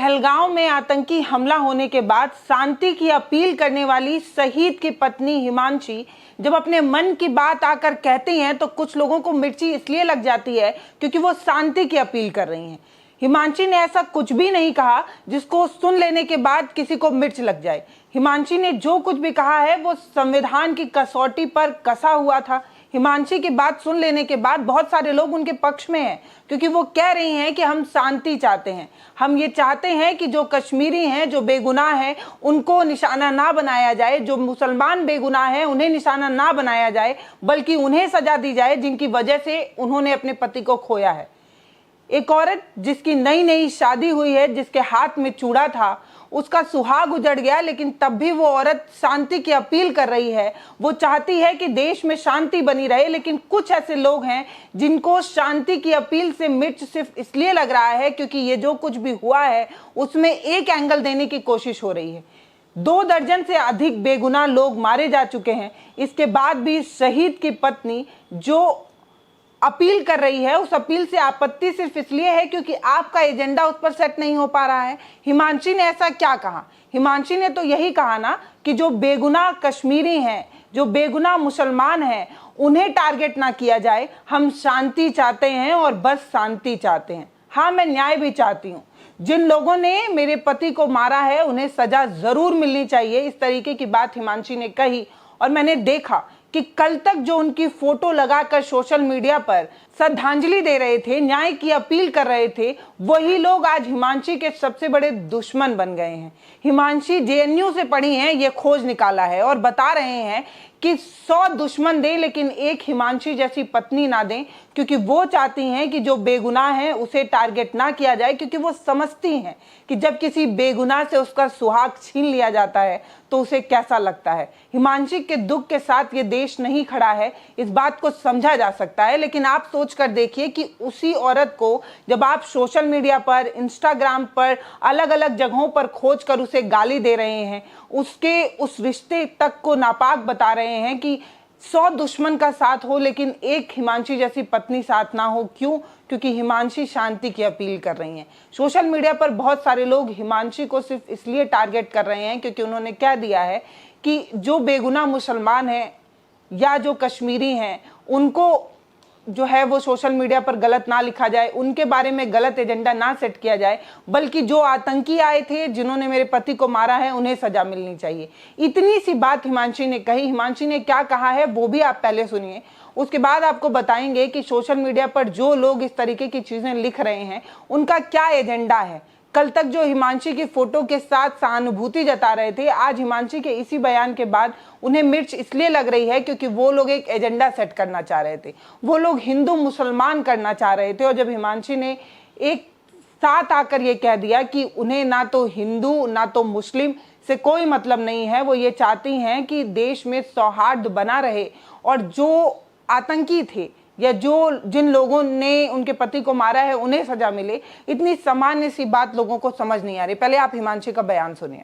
पहलगांव में आतंकी हमला होने के बाद शांति की अपील करने वाली शहीद की पत्नी हिमांशी जब अपने मन की बात आकर कहती हैं तो कुछ लोगों को मिर्ची इसलिए लग जाती है क्योंकि वो शांति की अपील कर रही हैं। हिमांशी ने ऐसा कुछ भी नहीं कहा जिसको सुन लेने के बाद किसी को मिर्च लग जाए। हिमांशी ने जो कुछ भी कहा है वो संविधान की कसौटी पर कसा हुआ था। हिमांशी की बात सुन लेने के बाद बहुत सारे लोग उनके पक्ष में हैं क्योंकि वो कह रही हैं कि हम शांति चाहते हैं। हम ये चाहते हैं कि जो कश्मीरी हैं, जो बेगुनाह हैं, उनको निशाना ना बनाया जाए। जो मुसलमान बेगुनाह हैं उन्हें निशाना ना बनाया जाए, बल्कि उन्हें सजा दी जाए जिनकी वजह से उन्होंने अपने पति को खोया है। एक औरत जिसकी नई नई शादी हुई है, जिसके हाथ में चूड़ा था, उसका सुहाग उजड़ गया, लेकिन तब भी वो औरत शांति की अपील कर रही है। वो चाहती है कि देश में शांति बनी रहे, लेकिन कुछ ऐसे लोग हैं जिनको शांति की अपील से मिर्च सिर्फ इसलिए लग रहा है क्योंकि ये जो कुछ भी हुआ है उसमें एक एंगल देने की कोशिश हो रही है। 2 दर्जन से अधिक बेगुनाह लोग मारे जा चुके हैं। इसके बाद भी शहीद की पत्नी जो अपील कर रही है, उस अपील से आपत्ति सिर्फ इसलिए है क्योंकि आपका एजेंडा उस पर सेट नहीं हो पा रहा है। हिमांशी ने ऐसा क्या कहा? हिमांशी ने तो यही कहा ना कि जो बेगुनाह कश्मीरी हैं, जो बेगुनाह मुसलमान हैं, उन्हें टारगेट ना किया जाए। हम शांति चाहते हैं और बस शांति चाहते हैं। हाँ, मैं न्याय भी चाहती हूँ। जिन लोगों ने मेरे पति को मारा है उन्हें सजा जरूर मिलनी चाहिए। इस तरीके की बात हिमांशी ने कही और मैंने देखा कि कल तक जो उनकी फोटो लगाकर सोशल मीडिया पर श्रद्धांजलि दे रहे थे, न्याय की अपील कर रहे थे, वही लोग आज हिमांशी के सबसे बड़े दुश्मन बन गए हैं। हिमांशी जेएनयू से पढ़ी हैं, ये खोज निकाला है और बता रहे हैं कि 100 दुश्मन दें लेकिन एक हिमांशी जैसी पत्नी ना दें, क्योंकि वो चाहती हैं कि जो बेगुनाह है उसे टारगेट ना किया जाए, क्योंकि वो समझती हैं कि जब किसी बेगुनाह से उसका सुहाग छीन लिया जाता है तो उसे कैसा लगता है। हिमांशी के दुख के साथ ये देश नहीं खड़ा है, इस बात को समझा जा सकता है, लेकिन आप सोच कर देखिए कि उसी औरत को जब आप सोशल मीडिया पर, इंस्टाग्राम पर, अलग अलग जगहों पर खोज कर उसे गाली दे रहे हैं, उसके उस रिश्ते तक को नापाक बता रहे हैं कि 100 दुश्मन का साथ हो लेकिन एक हिमांशी जैसी पत्नी साथ ना हो। क्यों? क्योंकि हिमांशी शांति की अपील कर रही हैं। सोशल मीडिया पर बहुत सारे लोग हिमांशी को सिर्फ इसलिए टारगेट कर रहे हैं क्योंकि उन्होंने कह दिया है कि जो बेगुनाह मुसलमान हैं या जो कश्मीरी हैं उनको जो है वो सोशल मीडिया पर गलत ना लिखा जाए, उनके बारे में गलत एजेंडा ना सेट किया जाए, बल्कि जो आतंकी आए थे, जिन्होंने मेरे पति को मारा है, उन्हें सजा मिलनी चाहिए। इतनी सी बात हिमांशी ने कही। हिमांशी ने क्या कहा है वो भी आप पहले सुनिए, उसके बाद आपको बताएंगे कि सोशल मीडिया पर जो लोग इस तरीके की चीजें लिख रहे हैं उनका क्या एजेंडा है। कल तक जो हिमांशी की फोटो के साथ सहानुभूति जता रहे थे, आज हिमांशी के इसी बयान के बाद उन्हें मिर्च इसलिए लग रही है क्योंकि वो लोग एक एजेंडा सेट करना चाह रहे थे। वो लोग हिंदू मुसलमान करना चाह रहे थे और जब हिमांशी ने एक साथ आकर ये कह दिया कि उन्हें ना तो हिंदू ना तो मुस्लिम से कोई मतलब नहीं है, वो ये चाहती हैं कि देश में सौहार्द बना रहे और जो आतंकी थे या जिन लोगों ने उनके पति को मारा है उन्हें सजा मिले, इतनी सामान्य सी बात लोगों को समझ नहीं आ रही। पहले आप हिमांशी का बयान सुनिए।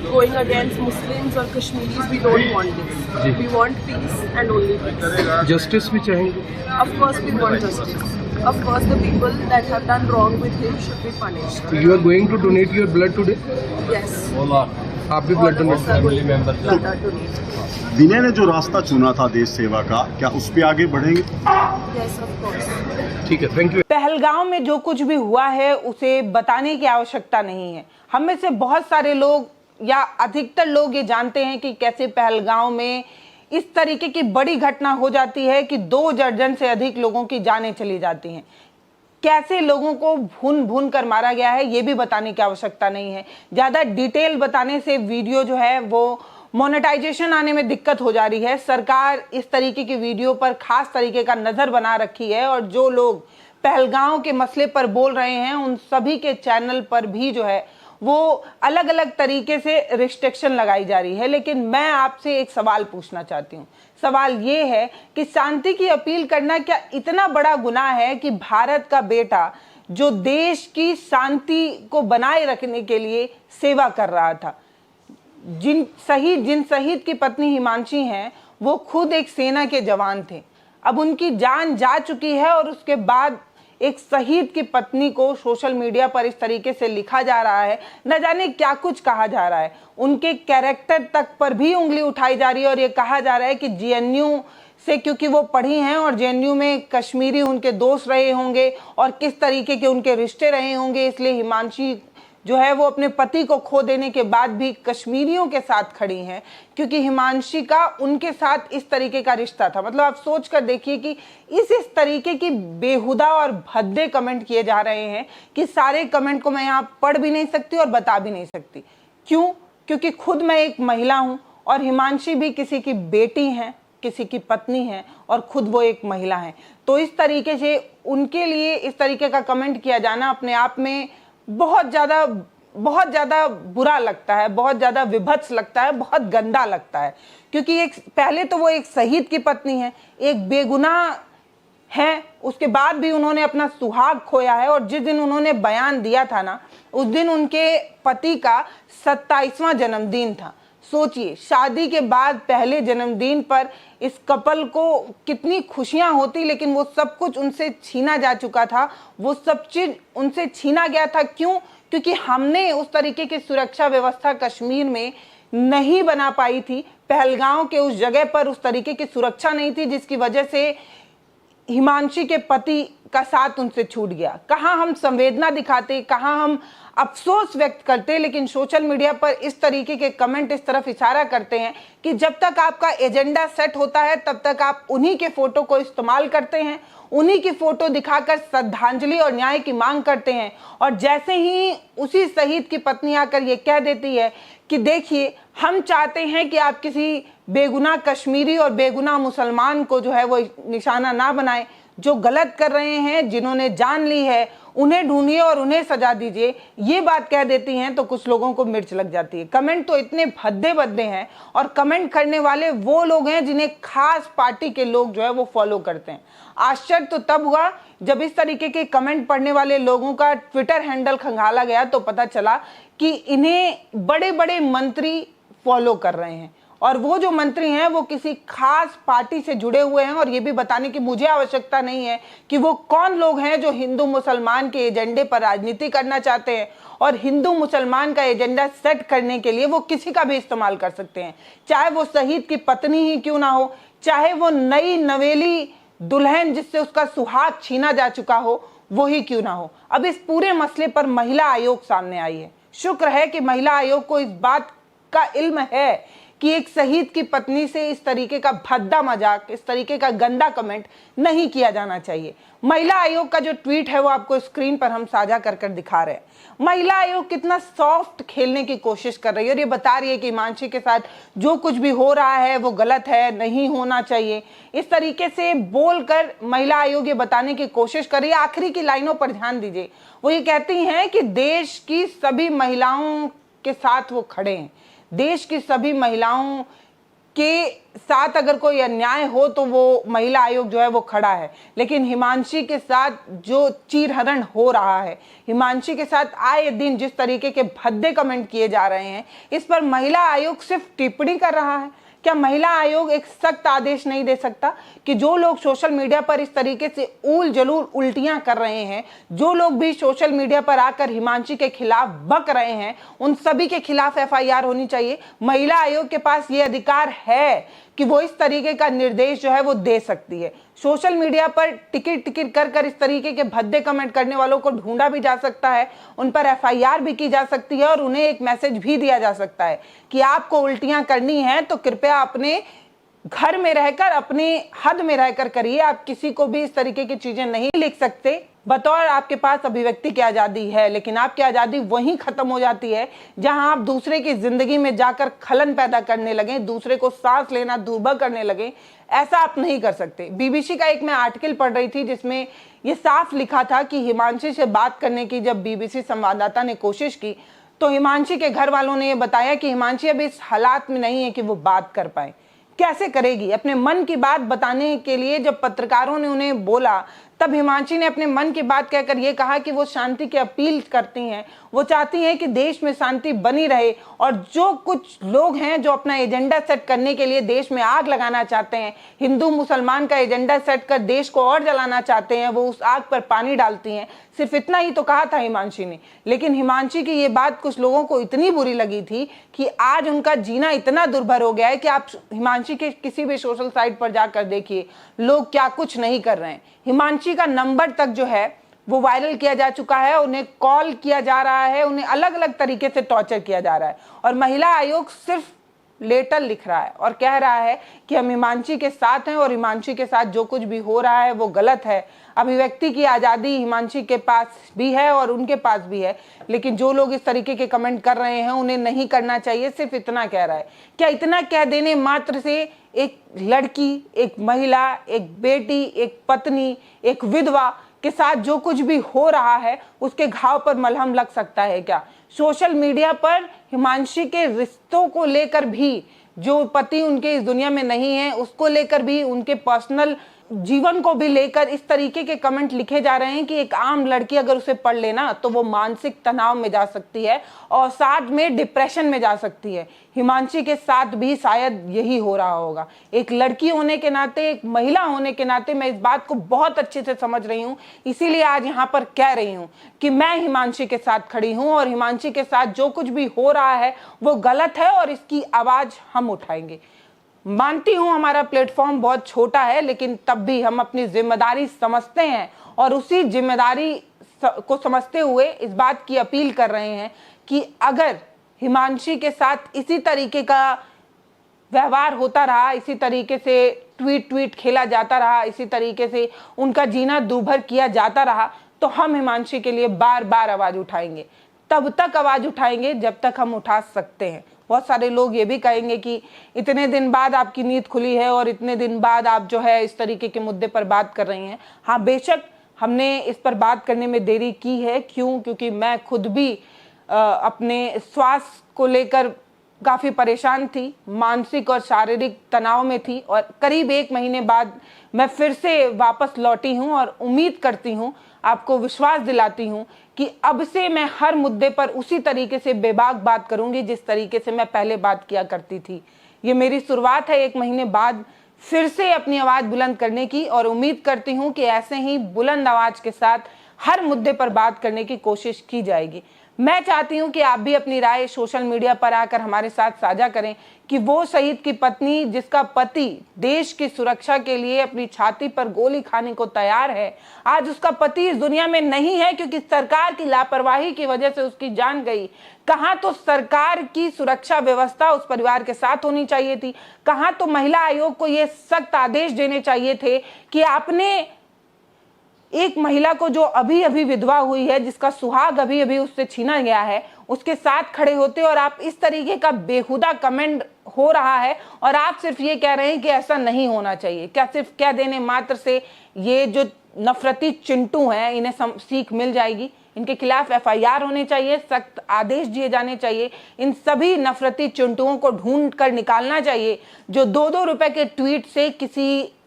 Going against Muslims or Kashmiris, we don't want this. We want peace and only peace. Justice भी चाहेंगे? Of course we want justice. Of course the people that have done wrong with him should be punished. You are going to donate your blood today? Yes. आप भी blood donate. विनय ने जो रास्ता चुना था देश सेवा का, क्या उस पे आगे बढ़ेंगे? Yes, of course. ठीक है, थैंक यू। पहलगांव में जो कुछ भी हुआ है उसे बताने की आवश्यकता नहीं है। हम में से बहुत सारे लोग या अधिकतर लोग ये जानते हैं कि कैसे पहलगांव में इस तरीके की बड़ी घटना हो जाती है कि 2 दर्जन से अधिक लोगों की जानें चली जाती हैं। कैसे लोगों को भून भून कर मारा गया है ये भी बताने की आवश्यकता नहीं है। ज़्यादा डिटेल बताने से वीडियो जो है वो मोनेटाइजेशन आने में दिक्कत हो जा रही है। सरकार इस तरीके की वीडियो पर खास तरीके का नज़र बना रखी है और जो लोग पहलगांव के मसले पर बोल रहे हैं उन सभी के चैनल पर भी जो है वो अलग अलग तरीके से रिस्ट्रिक्शन लगाई जा रही है। लेकिन मैं आपसे एक सवाल पूछना चाहती हूँ। सवाल ये है कि शांति की अपील करना क्या इतना बड़ा गुनाह है कि भारत का बेटा जो देश की शांति को बनाए रखने के लिए सेवा कर रहा था, जिन शहीद की पत्नी हिमांशी हैं, वो खुद एक सेना के जवान थे। अब उनकी जान जा चुकी है और उसके बाद एक शहीद की पत्नी को सोशल मीडिया पर इस तरीके से लिखा जा रहा है, न जाने क्या कुछ कहा जा रहा है, उनके कैरेक्टर तक पर भी उंगली उठाई जा रही है और ये कहा जा रहा है कि जेएनयू से क्योंकि वो पढ़ी हैं और जेएनयू में कश्मीरी उनके दोस्त रहे होंगे और किस तरीके के उनके रिश्ते रहे होंगे, इसलिए हिमांशी जो है वो अपने पति को खो देने के बाद भी कश्मीरियों के साथ खड़ी हैं, क्योंकि हिमांशी का उनके साथ इस तरीके का रिश्ता था। मतलब आप सोच कर देखिए कि इस तरीके की बेहुदा और भद्दे कमेंट किए जा रहे हैं कि सारे कमेंट को मैं यहाँ पढ़ भी नहीं सकती और बता भी नहीं सकती। क्यों? क्योंकि खुद मैं एक महिला हूँ और हिमांशी भी किसी की बेटी हैं, किसी की पत्नी है और खुद वो एक महिला है। तो इस तरीके से उनके लिए इस तरीके का कमेंट किया जाना अपने आप में बहुत ज़्यादा बुरा लगता है, बहुत ज़्यादा विभत्स लगता है, बहुत गंदा लगता है। क्योंकि एक पहले तो वो एक शहीद की पत्नी है, एक बेगुनाह है, उसके बाद भी उन्होंने अपना सुहाग खोया है और जिस दिन उन्होंने बयान दिया था ना, उस दिन उनके पति का 27वां जन्मदिन था। सोचिए, शादी के बाद पहले जन्मदिन पर इस कपल को कितनी खुशियां होती, लेकिन वो सब कुछ उनसे छीना जा चुका था, वो सब चीज उनसे छीना गया था। क्यों? क्योंकि हमने उस तरीके की सुरक्षा व्यवस्था कश्मीर में नहीं बना पाई थी। पहलगांव के उस जगह पर उस तरीके की सुरक्षा नहीं थी, जिसकी वजह से हिमांशी के पति का साथ उनसे छूट गया। कहाँ हम संवेदना दिखाते, कहाँ हम अफसोस व्यक्त करते, लेकिन सोशल मीडिया पर इस तरीके के कमेंट इस तरफ इशारा करते हैं कि जब तक आपका एजेंडा सेट होता है तब तक आप उन्हीं के फोटो को इस्तेमाल करते हैं, उन्हीं की फोटो दिखाकर श्रद्धांजलि और न्याय की मांग करते हैं। और जैसे ही उसी शहीद की पत्नी आकर ये कह देती है कि देखिए, हम चाहते हैं कि आप किसी बेगुनाह कश्मीरी और बेगुनाह मुसलमान को जो है वो निशाना ना बनाएं, जो गलत कर रहे हैं, जिन्होंने जान ली है, उन्हें ढूंढिए और उन्हें सजा दीजिए, ये बात कह देती हैं तो कुछ लोगों को मिर्च लग जाती है। कमेंट तो इतने भद्दे हैं और कमेंट करने वाले वो लोग हैं जिन्हें खास पार्टी के लोग जो है वो फॉलो करते हैं। आश्चर्य तो तब हुआ जब इस तरीके के कमेंट पढ़ने वाले लोगों का ट्विटर हैंडल खंगाला गया तो पता चला कि इन्हें बड़े बड़े मंत्री फॉलो कर रहे हैं और वो जो मंत्री हैं वो किसी खास पार्टी से जुड़े हुए हैं। और ये भी बताने की मुझे आवश्यकता नहीं है कि वो कौन लोग हैं जो हिंदू मुसलमान के एजेंडे पर राजनीति करना चाहते हैं और हिंदू मुसलमान का एजेंडा सेट करने के लिए वो किसी का भी इस्तेमाल कर सकते हैं, चाहे वो शहीद की पत्नी ही क्यों ना हो, चाहे वो नई नवेली दुल्हन जिससे उसका सुहाग छीना जा चुका हो वो ही क्यों ना हो। अब इस पूरे मसले पर महिला आयोग सामने आई है। शुक्र है कि महिला आयोग को इस बात का इल्म है कि एक शहीद की पत्नी से इस तरीके का भद्दा मजाक, इस तरीके का गंदा कमेंट नहीं किया जाना चाहिए। महिला आयोग का जो ट्वीट है वो आपको स्क्रीन पर हम साझा कर दिखा रहे हैं। महिला आयोग कितना सॉफ्ट खेलने की कोशिश कर रही है और ये बता रही है कि हिमांशी के साथ जो कुछ भी हो रहा है वो गलत है, नहीं होना चाहिए। इस तरीके से बोलकर महिला आयोग ये बताने की कोशिश कर रही है। आखिरी की लाइनों पर ध्यान दीजिए, वो ये कहती हैं कि देश की सभी महिलाओं के साथ वो खड़े हैं, देश की सभी महिलाओं के साथ अगर कोई अन्याय हो तो वो महिला आयोग जो है वो खड़ा है। लेकिन हिमांशी के साथ जो चीरहरण हो रहा है, हिमांशी के साथ आए दिन जिस तरीके के भद्दे कमेंट किए जा रहे हैं, इस पर महिला आयोग सिर्फ टिप्पणी कर रहा है। क्या महिला आयोग एक सख्त आदेश नहीं दे सकता कि जो लोग सोशल मीडिया पर इस तरीके से ऊल जलूल उल्टियां कर रहे हैं, जो लोग भी सोशल मीडिया पर आकर हिमांशी के खिलाफ बक रहे हैं, उन सभी के खिलाफ एफआईआर होनी चाहिए। महिला आयोग के पास ये अधिकार है कि वो इस तरीके का निर्देश जो है वो दे सकती है। सोशल मीडिया पर टिकिट कर इस तरीके के भद्दे कमेंट करने वालों को ढूंढा भी जा सकता है, उन पर एफआईआर भी की जा सकती है और उन्हें एक मैसेज भी दिया जा सकता है कि आपको उल्टियां करनी है तो कृपया अपने घर में रहकर, अपने हद में रहकर करिए। आप किसी को भी इस तरीके की चीजें नहीं लिख सकते। बतौर आपके पास अभिव्यक्ति की आज़ादी है, लेकिन आपकी आज़ादी वहीं खत्म हो जाती है जहां आप दूसरे की जिंदगी में जाकर खलन पैदा करने लगे, दूसरे को सांस लेना दुर्बल करने लगे। ऐसा आप नहीं कर सकते। बीबीसी का एक मैं आर्टिकल पढ़ रही थी जिसमें ये साफ लिखा था कि हिमांशी से बात करने की जब बीबीसी संवाददाता ने कोशिश की तो हिमांशी के घर वालों ने यह बताया कि हिमांशी अभी इस हालात में नहीं है कि वो बात कर पाए। कैसे करेगी? अपने मन की बात बताने के लिए जब पत्रकारों ने उन्हें बोला तब हिमांशी ने अपने मन की बात कहकर यह कहा कि वो शांति की अपील करती हैं, वो चाहती हैं कि देश में शांति बनी रहे, और जो कुछ लोग हैं जो अपना एजेंडा सेट करने के लिए देश में आग लगाना चाहते हैं, हिंदू मुसलमान का एजेंडा सेट कर देश को और जलाना चाहते हैं, वो उस आग पर पानी डालती हैं। सिर्फ इतना ही तो कहा था हिमांशी ने, लेकिन हिमांशी की ये बात कुछ लोगों को इतनी बुरी लगी थी कि आज उनका जीना इतना दुर्भर हो गया है कि आप हिमांशी के किसी भी सोशल साइट पर जाकर देखिए, लोग क्या कुछ नहीं कर रहे हैं। हिमांशी का नंबर तक जो है वो वायरल किया जा चुका है, उन्हें कॉल किया जा रहा है, उन्हें अलग अलग तरीके से टॉर्चर किया जा रहा है, और महिला आयोग सिर्फ लेटर लिख रहा है और कह रहा है कि हम हिमांशी के साथ हैं और हिमांशी के साथ जो कुछ भी हो रहा है वो गलत है। अभिव्यक्ति की आज़ादी हिमांशी के पास भी है और उनके पास भी है, लेकिन जो लोग इस तरीके के कमेंट कर रहे हैं उन्हें नहीं करना चाहिए। सिर्फ इतना कह रहा है। क्या इतना कह देने मात्र से एक लड़की, एक महिला, एक बेटी, एक पत्नी, एक विधवा के साथ जो कुछ भी हो रहा है उसके घाव पर मलहम लग सकता है क्या? सोशल मीडिया पर हिमांशी के रिश्तों को लेकर भी, जो पति उनके इस दुनिया में नहीं है उसको लेकर भी, उनके पर्सनल जीवन को भी लेकर इस तरीके के कमेंट लिखे जा रहे हैं कि एक आम लड़की अगर उसे पढ़ लेना तो वो मानसिक तनाव में जा सकती है और साथ में डिप्रेशन में जा सकती है। हिमांशी के साथ भी शायद यही हो रहा होगा। एक लड़की होने के नाते, एक महिला होने के नाते मैं इस बात को बहुत अच्छे से समझ रही हूँ, इसीलिए आज यहाँ पर कह रही हूँ कि मैं हिमांशी के साथ खड़ी हूँ और हिमांशी के साथ जो कुछ भी हो रहा है वो गलत है और इसकी आवाज़ हम उठाएंगे। मानती हूं हमारा प्लेटफॉर्म बहुत छोटा है, लेकिन तब भी हम अपनी जिम्मेदारी समझते हैं और उसी जिम्मेदारी को समझते हुए इस बात की अपील कर रहे हैं कि अगर हिमांशी के साथ इसी तरीके का व्यवहार होता रहा, इसी तरीके से ट्वीट खेला जाता रहा, इसी तरीके से उनका जीना दूभर किया जाता रहा, तो हम हिमांशी के लिए बार बार आवाज़ उठाएंगे। तब तक आवाज़ उठाएंगे जब तक हम उठा सकते हैं। बहुत सारे लोग ये भी कहेंगे कि इतने दिन बाद आपकी नींद खुली है और इतने दिन बाद आप जो है इस तरीके के मुद्दे पर बात कर रही हैं। हाँ, बेशक हमने इस पर बात करने में देरी की है। क्यों? क्योंकि मैं खुद भी अपने स्वास्थ्य को लेकर काफ़ी परेशान थी, मानसिक और शारीरिक तनाव में थी, और करीब 1 महीने बाद मैं फिर से वापस लौटी हूँ और उम्मीद करती हूँ, आपको विश्वास दिलाती हूँ कि अब से मैं हर मुद्दे पर उसी तरीके से बेबाक बात करूँगी जिस तरीके से मैं पहले बात किया करती थी। ये मेरी शुरुआत है 1 महीने बाद फिर से अपनी आवाज़ बुलंद करने की, और उम्मीद करती हूँ कि ऐसे ही बुलंद आवाज़ के साथ हर मुद्दे पर बात करने की कोशिश की जाएगी। मैं चाहती हूं कि आप भी अपनी राय सोशल मीडिया पर आकर हमारे साथ साझा करें कि वो शहीद की पत्नी जिसका पति देश की सुरक्षा के लिए अपनी छाती पर गोली खाने को तैयार है, आज उसका पति इस दुनिया में नहीं है क्योंकि सरकार की लापरवाही की वजह से उसकी जान गई। कहाँ तो सरकार की सुरक्षा व्यवस्था उस परिवार के साथ होनी चाहिए थी, कहाँ तो महिला आयोग को ये सख्त आदेश देने चाहिए थे कि आपने एक महिला को जो अभी अभी विधवा हुई है, जिसका सुहाग अभी अभी उससे छीना गया है, उसके साथ खड़े होते, और आप इस तरीके का बेहुदा कमेंट हो रहा है और आप सिर्फ ये कह रहे हैं कि ऐसा नहीं होना चाहिए। क्या सिर्फ कह देने मात्र से ये जो नफरती चिंटू हैं इन्हें सीख मिल जाएगी? इनके खिलाफ FIR होने चाहिए, सख्त आदेश दिए जाने चाहिए, इन सभी नफरती चिंटुओं को ढूंढ कर निकालना चाहिए जो 2-2 रुपए के ट्वीट से किसी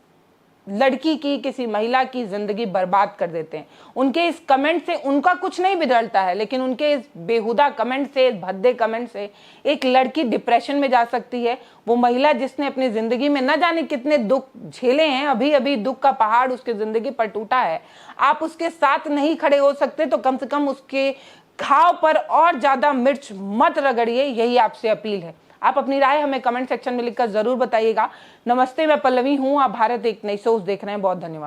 लड़की की, किसी महिला की जिंदगी बर्बाद कर देते हैं। उनके इस कमेंट से उनका कुछ नहीं बिगड़ता है, लेकिन उनके इस बेहुदा कमेंट से, भद्दे कमेंट से एक लड़की डिप्रेशन में जा सकती है। वो महिला जिसने अपनी जिंदगी में न जाने कितने दुख झेले हैं, अभी अभी दुख का पहाड़ उसके जिंदगी पर टूटा है, आप उसके साथ नहीं खड़े हो सकते तो कम से कम उसके घाव पर और ज्यादा मिर्च मत रगड़िए, यही आपसे अपील है। आप अपनी राय हमें कमेंट सेक्शन में लिखकर जरूर बताइएगा। नमस्ते, मैं पल्लवी हूँ, आप भारत एक नई सोच देख रहे हैं। बहुत धन्यवाद।